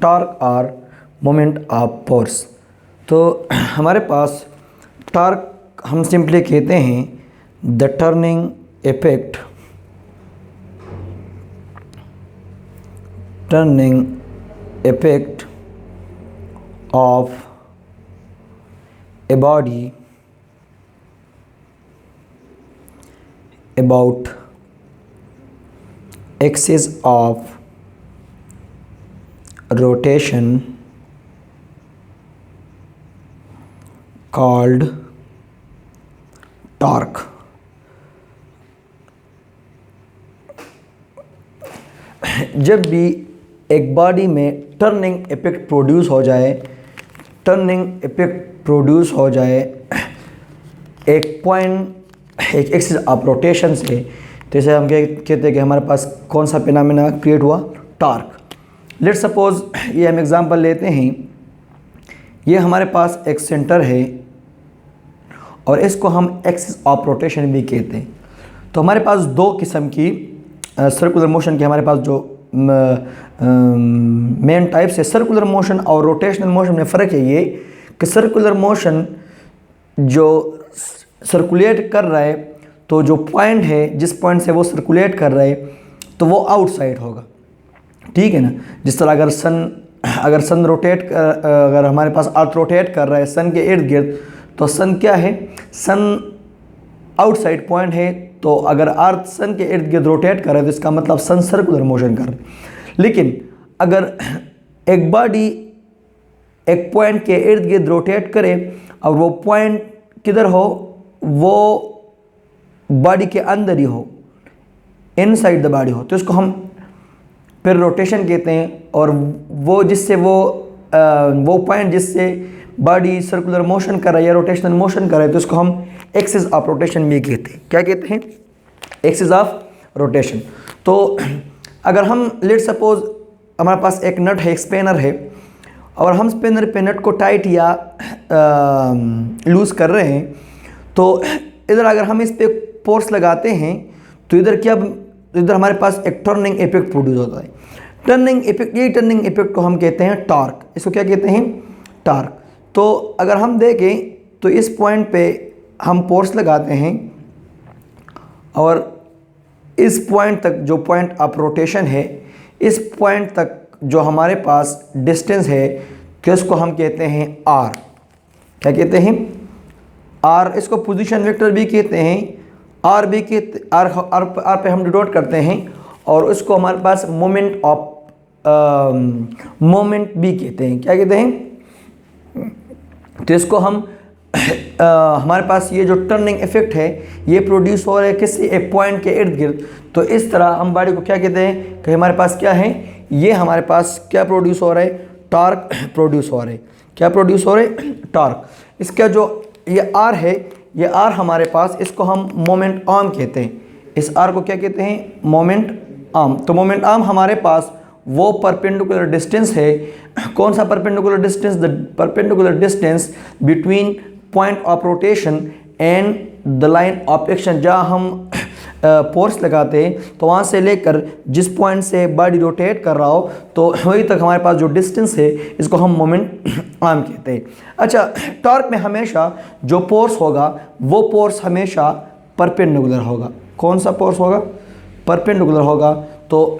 Torque और moment of force. तो हमारे पास टॉर्क हम सिंपली कहते हैं the turning effect of a body about axis of rotation called torque। जब भी एक बॉडी में टर्निंग इफेक्ट प्रोड्यूस हो जाए, एक पॉइंट एक एक्सिस ऑफ रोटेशन से, जैसे हम कहते हैं कि हमारे पास कौन सा फिनोमेना क्रिएट हुआ, टॉर्क। लेट्स सपोज ये हम एग्जांपल लेते हैं, ये हमारे पास एक सेंटर है और इसको हम एक्सिस ऑफ रोटेशन भी कहते हैं। तो हमारे पास दो किस्म की सर्कुलर मोशन के हमारे पास जो मेन टाइप्स है, सर्कुलर मोशन और रोटेशनल मोशन में फ़र्क है ये कि सर्कुलर मोशन जो सर्कुलेट कर रहा है, तो जो पॉइंट है जिस पॉइंट से वो सर्कुलेट कर रहा है तो वो आउटसाइड होगा, ठीक है ना। जिस तरह अगर सन रोटेट अगर हमारे पास अर्थ रोटेट कर रहा है सन के इर्द गिर्द, तो सन क्या है, सन आउटसाइड पॉइंट है। तो अगर अर्थ सन के इर्द गिर्द रोटेट कर रहा है तो इसका मतलब सन सर्कुलर मोशन कर रहा है। लेकिन अगर एक बॉडी एक पॉइंट के इर्द गिर्द रोटेट करे और वो पॉइंट किधर हो, वो बॉडी के अंदर ही हो, इनसाइड द बॉडी हो, तो इसको हम फिर रोटेशन कहते हैं। और वो पॉइंट जिससे बॉडी सर्कुलर मोशन कर रहा है या रोटेशनल मोशन कर रहा है तो इसको हम एक्सिस ऑफ रोटेशन भी कहते हैं। क्या कहते हैं, एक्सिस ऑफ रोटेशन। तो अगर हम लेट सपोज हमारे पास एक नट है, एक स्पेनर है, और हम स्पेनर पे नट को टाइट या लूज़ कर रहे हैं, तो इधर अगर हम इस पे फोर्स लगाते हैं तो इधर हमारे पास एक टर्निंग इफेक्ट प्रोड्यूस होता है। टर्निंग इफेक्ट को हम कहते हैं टॉर्क। इसको क्या कहते हैं, टॉर्क। तो अगर हम देखें तो इस पॉइंट पे हम फोर्स लगाते हैं और इस पॉइंट तक जो पॉइंट ऑफ रोटेशन है, इस पॉइंट तक जो हमारे पास डिस्टेंस है, तो इसको हम कहते हैं आर। क्या कहते हैं, आर। इसको पोजीशन वेक्टर भी कहते हैं, आर भी कहते, आर पे हम डिनोट करते हैं। और उसको हमारे पास मोमेंट भी कहते हैं। क्या कहते हैं, तो इसको हम हमारे पास ये जो टर्निंग इफेक्ट है ये प्रोड्यूस हो रहा है किसी एक पॉइंट के इर्द गिर्द। तो इस तरह हम बॉडी को क्या कहते हैं कि हमारे पास क्या है, ये हमारे पास क्या प्रोड्यूस हो रहा है, टॉर्क प्रोड्यूस हो रहा है। क्या प्रोड्यूस हो रहा है, टॉर्क। इसका जो ये आर है, ये आर हमारे पास, इसको हम मोमेंट आर्म कहते हैं। इस आर को क्या कहते हैं, मोमेंट आर्म। तो मोमेंट आर्म हमारे पास वो परपेंडिकुलर डिस्टेंस है। कौन सा perpendicular distance, the perpendicular distance between point of rotation and the line of action. जहाँ हम फोर्स लगाते हैं तो वहाँ से लेकर जिस पॉइंट से बॉडी रोटेट कर रहा हो तो वहीं तक हमारे पास जो डिस्टेंस है इसको हम मोमेंट आर्म कहते हैं। अच्छा, टॉर्क में हमेशा जो फोर्स होगा वो फोर्स हमेशा परपेंडिकुलर होगा। कौन सा फोर्स होगा, परपेंडिकुलर होगा। तो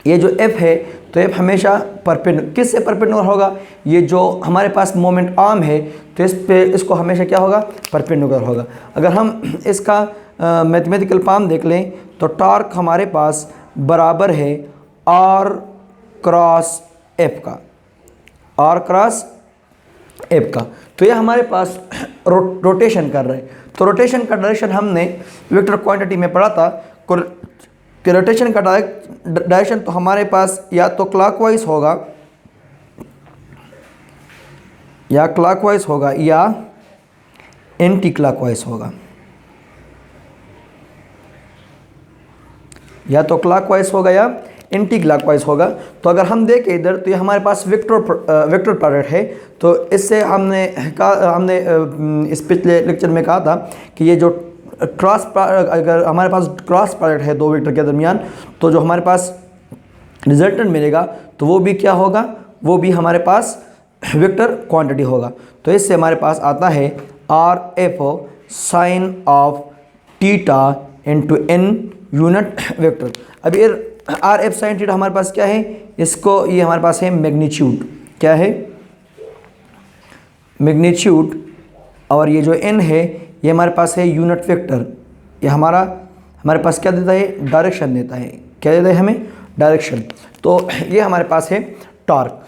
ये जो F है तो F हमेशा किससे परपेंडिकुलर होगा, ये जो हमारे पास मोमेंट आर्म है तो इसको हमेशा क्या होगा, परपेंडिकुलर होगा। अगर हम इसका मैथमेटिकल फॉर्म देख लें तो टॉर्क हमारे पास बराबर है R क्रॉस F का, R क्रॉस F का। तो ये हमारे पास रोटेशन कर रहे हैं। तो रोटेशन का डायरेक्शन हमने वेक्टर क्वांटिटी में पढ़ा था कि रोटेशन का डायरेक्शन तो हमारे पास या तो क्लॉकवाइज होगा या एंटी क्लॉकवाइज होगा। या तो क्लॉकवाइज होगा या एंटी क्लॉकवाइज होगा। तो अगर हम देखें इधर तो ये हमारे पास वेक्टर प्रोडक्ट है। तो इससे हमने इस पिछले लेक्चर में कहा था कि ये जो अगर हमारे पास क्रॉस प्रोडक्ट है दो वेक्टर के दरमियान, तो जो हमारे पास रिजल्टेंट मिलेगा तो वो भी क्या होगा, वो भी हमारे पास वेक्टर क्वांटिटी होगा। तो इससे हमारे पास आता है R F sine of theta into an unit vector. अब ये आर एफ साइन थीटा हमारे पास क्या है, इसको ये हमारे पास है मैग्नीट्यूड, क्या है मैग्नीट्यूड, और ये जो एन है ये हमारे पास है यूनिट वेक्टर। ये हमारे पास क्या देता है, डायरेक्शन देता है, क्या देता है हमें, डायरेक्शन। तो ये हमारे पास है टॉर्क।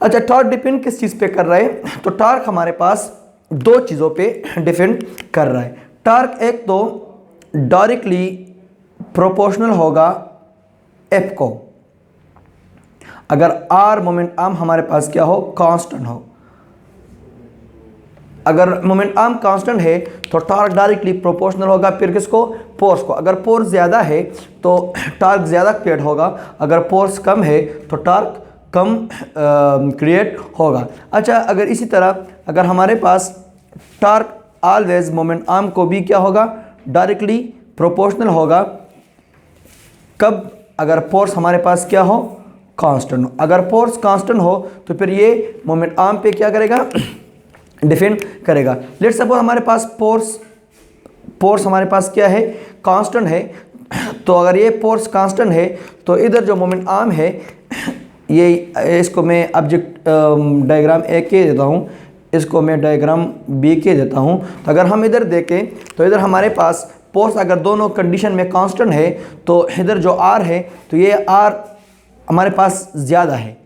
अच्छा, टॉर्क डिपेंड किस चीज़ पे कर रहा है, तो टॉर्क हमारे पास दो चीज़ों पे डिपेंड कर रहा है। टॉर्क एक तो डायरेक्टली प्रोपोर्शनल होगा एफ को, अगर आर मोमेंट आर्म हमारे पास क्या हो, कांस्टेंट हो। अगर मोमेंट आर्म कांस्टेंट है तो टॉर्क डायरेक्टली प्रोपोर्शनल होगा फिर किसको, फोर्स को। अगर फोर्स ज़्यादा है तो टॉर्क ज़्यादा क्रिएट होगा, अगर फोर्स कम है तो टॉर्क कम क्रिएट होगा। अच्छा, अगर इसी तरह अगर हमारे पास टॉर्क ऑलवेज मोमेंट आर्म को भी क्या होगा, डायरेक्टली प्रोपोर्शनल होगा, कब, अगर फोर्स हमारे पास क्या हो, कांस्टेंट हो। अगर फोर्स कांस्टेंट हो तो फिर ये मोमेंट आर्म पे क्या करेगा, डिफेंड करेगा। लेट्स सपोज हमारे पास फोर्स हमारे पास क्या है, कांस्टेंट है। तो अगर ये फोर्स कांस्टेंट है तो इधर जो मोमेंट आर्म है ये, इसको मैं ऑब्जेक्ट डायग्राम ए के देता हूँ, इसको मैं डायग्राम बी के देता हूँ। तो अगर हम इधर देखें तो इधर हमारे पास फोर्स अगर दोनों कंडीशन में कांस्टेंट है तो इधर जो आर है तो ये आर हमारे पास ज़्यादा है,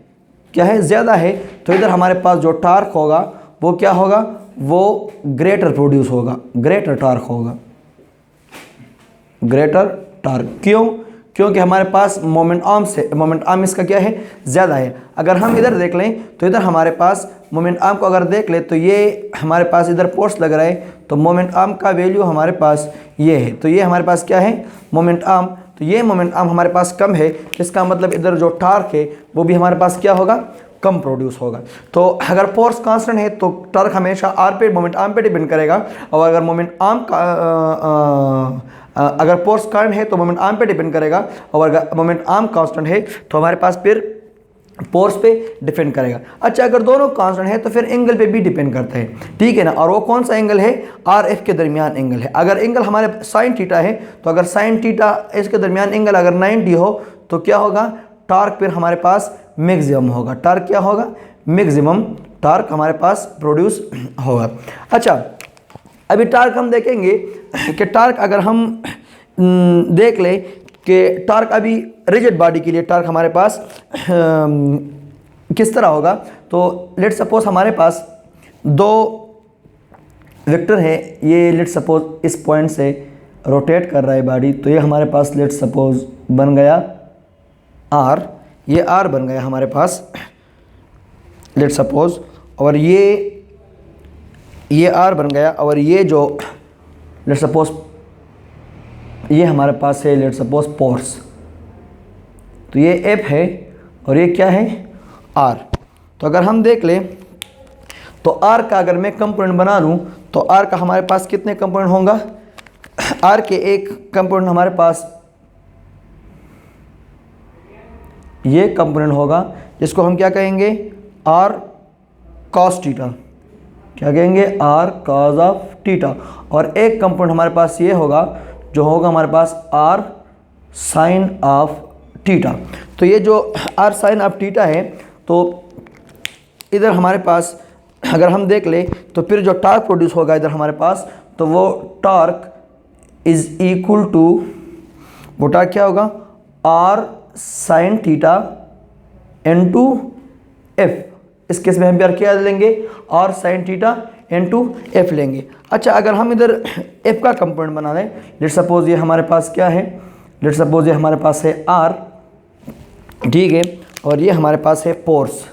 क्या है, ज़्यादा है। तो इधर हमारे पास जो टॉर्क होगा वो क्या होगा, वो ग्रेटर प्रोड्यूस होगा, ग्रेटर टॉर्क होगा, ग्रेटर टॉर्क। क्यों, क्योंकि हमारे पास मोमेंट आर्म इसका क्या है, ज़्यादा है। अगर हम इधर देख लें तो इधर हमारे पास मोमेंट आर्म को अगर देख ले तो ये हमारे पास इधर फोर्स लग रहा है, तो मोमेंट आर्म का वैल्यू हमारे पास ये है। तो ये हमारे पास क्या है, मोमेंट आर्म। तो ये मोमेंट आर्म हमारे पास कम है, इसका मतलब इधर जो टॉर्क है वो भी हमारे पास क्या होगा, कम प्रोड्यूस होगा। तो अगर फोर्स कांस्टेंट है तो टॉर्क हमेशा आर पे, मोमेंट आर्म पे डिपेंड करेगा, और अगर मोमेंट आर्म का अगर फोर्स कांस्टेंट है तो मोमेंट आर्म पे डिपेंड करेगा, और अगर मोमेंट आर्म कांस्टेंट है तो हमारे पास फिर फोर्स पे डिपेंड करेगा। अच्छा, अगर दोनों कांस्टेंट है तो फिर एंगल पे भी डिपेंड करता है, ठीक है ना। और वो कौन सा एंगल है, आर एफ के दरमियान एंगल है। अगर एंगल हमारे साइन थीटा है तो अगर साइन थीटा इसके दरमियान एंगल अगर 90 हो तो क्या होगा, टॉर्क फिर हमारे पास मैक्सिमम होगा। टॉर्क क्या होगा, मैक्सिमम टॉर्क हमारे पास प्रोड्यूस होगा। अच्छा, अभी टॉर्क हम देखेंगे कि टॉर्क अगर हम देख ले कि टॉर्क अभी रिजिड बॉडी के लिए टॉर्क हमारे पास किस तरह होगा। तो लेट सपोज हमारे पास दो वेक्टर है, ये लेट सपोज इस पॉइंट से रोटेट कर रहा है बॉडी, तो ये हमारे पास लेट सपोज बन गया आर, ये आर बन गया हमारे पास लेट सपोज, और ये आर बन गया, और ये जो लेट सपोज ये हमारे पास है लेट सपोज फोर्स, तो ये एफ है और ये क्या है, आर। तो अगर हम देख लें तो आर का अगर मैं कंपोनेंट बना लूँ तो आर का हमारे पास कितने कंपोनेंट होगा, आर के एक कंपोनेंट हमारे पास ये कंपोनेंट होगा जिसको हम क्या कहेंगे, आर कॉस थीटा, क्या कहेंगे, आर कॉस ऑफ थीटा। और एक कंपोनेंट हमारे पास ये होगा जो होगा हमारे पास आर साइन ऑफ थीटा। तो ये जो आर साइन ऑफ थीटा है, तो इधर हमारे पास अगर हम देख ले तो फिर जो टॉर्क प्रोड्यूस होगा इधर हमारे पास, तो वो टॉर्क इज इक्वल टू, वो टॉर्क क्या होगा, R sine theta into F. इस केस में हम यार क्या लेंगे, R sine theta into F लेंगे। अच्छा, अगर हम इधर एफ का कंपोनेंट बना लें, लेट सपोज ये हमारे पास क्या है, लेट सपोज ये हमारे पास है आर, ठीक है, और ये हमारे पास है फोर्स।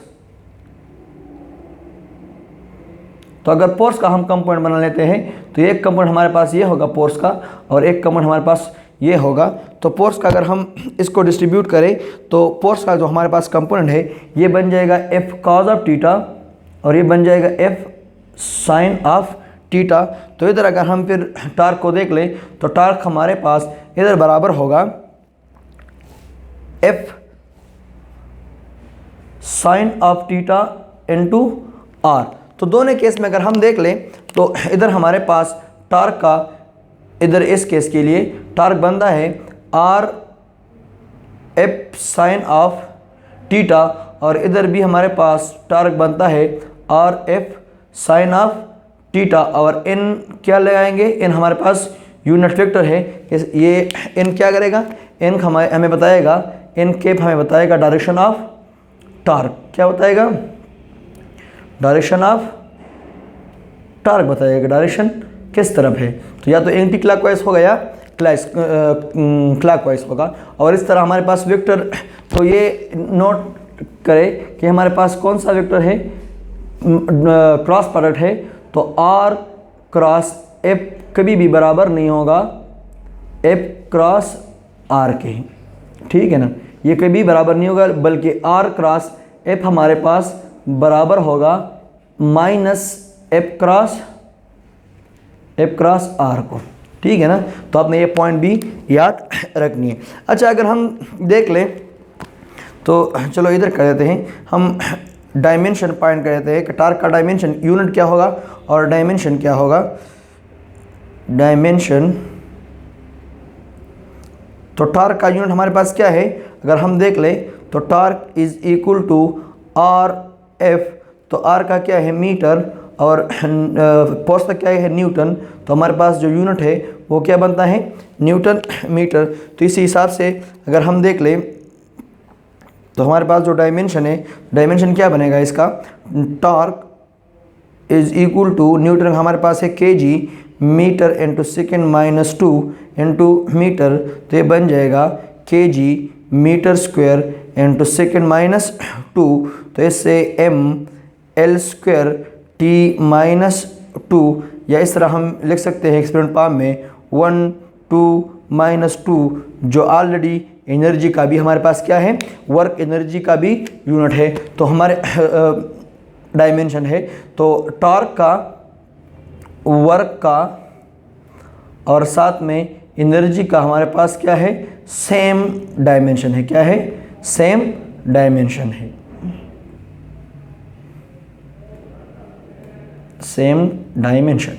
तो अगर फोर्स का हम कंपोनेंट बना लेते हैं तो एक कंपोनेंट हमारे पास ये होगा फोर्स का, और एक कंपोनेंट हमारे पास ये होगा। तो फोर्स का अगर हम इसको डिस्ट्रीब्यूट करें तो फोर्स का जो हमारे पास कंपोनेंट है ये बन जाएगा एफ कॉस ऑफ थीटा, और ये बन जाएगा एफ साइन ऑफ थीटा। तो इधर अगर हम फिर टॉर्क को देख लें तो टॉर्क हमारे पास इधर बराबर होगा F sine of theta into R. तो दोनों केस में अगर हम देख लें तो इधर हमारे पास टार्क का, इधर इस केस के लिए टार्क बनता है R F sine of theta, और इधर भी हमारे पास टार्क बनता है R F sine of theta. और एन क्या लगाएंगे, एन हमारे पास यूनिट वेक्टर है, ये एन क्या करेगा, एन हमें बताएगा, एन कैप हमें बताएगा डायरेक्शन ऑफ टार्क। क्या बताएगा, डायरेक्शन ऑफ टार्क बताएगा, डायरेक्शन किस तरफ है। तो या तो एंटी क्लॉकवाइज होगा या क्लॉकवाइज होगा। और इस तरह हमारे पास वेक्टर, तो ये नोट करें कि हमारे पास कौन सा वेक्टर है, क्रॉस प्रोडक्ट है। तो आर क्रॉस एफ कभी भी बराबर नहीं होगा एफ क्रॉस आर के, ठीक है ना, ये कभी बराबर नहीं होगा, बल्कि आर क्रॉस एफ हमारे पास बराबर होगा माइनस एफ क्रॉस आर को, ठीक है ना। तो आपने ये पॉइंट भी याद रखनी है। अच्छा, अगर हम देख लें तो चलो इधर कर देते हैं, हम डायमेंशन पॉइंट कर देते हैं कि टार्क का डायमेंशन यूनिट क्या होगा और डायमेंशन क्या होगा। डायमेंशन, तो टार्क का यूनिट हमारे पास क्या है, अगर हम देख लें तो torque is equal to R F. तो आर का क्या है, मीटर, और फोर्स का क्या है, न्यूटन। तो हमारे पास जो यूनिट है वो क्या बनता है, न्यूटन मीटर। तो इसी हिसाब से अगर हम देख लें तो हमारे पास जो डायमेंशन है, डायमेंशन क्या बनेगा इसका, torque is equal to newton हमारे पास है KG metre into second minus 2 into metre. तो ये बन जाएगा KG metre square into second minus 2। तो इससे M L square T minus 2, या इस तरह हम लिख सकते हैं एक्सपेरिमेंट फॉर्म में 1 2 माइनस 2, जो ऑलरेडी एनर्जी का भी हमारे पास क्या है, वर्क एनर्जी का भी यूनिट है। तो हमारे डायमेंशन है, तो टॉर्क का, वर्क का और साथ में एनर्जी का हमारे पास क्या है, सेम डायमेंशन है। क्या है, सेम डायमेंशन है, सेम डायमेंशन।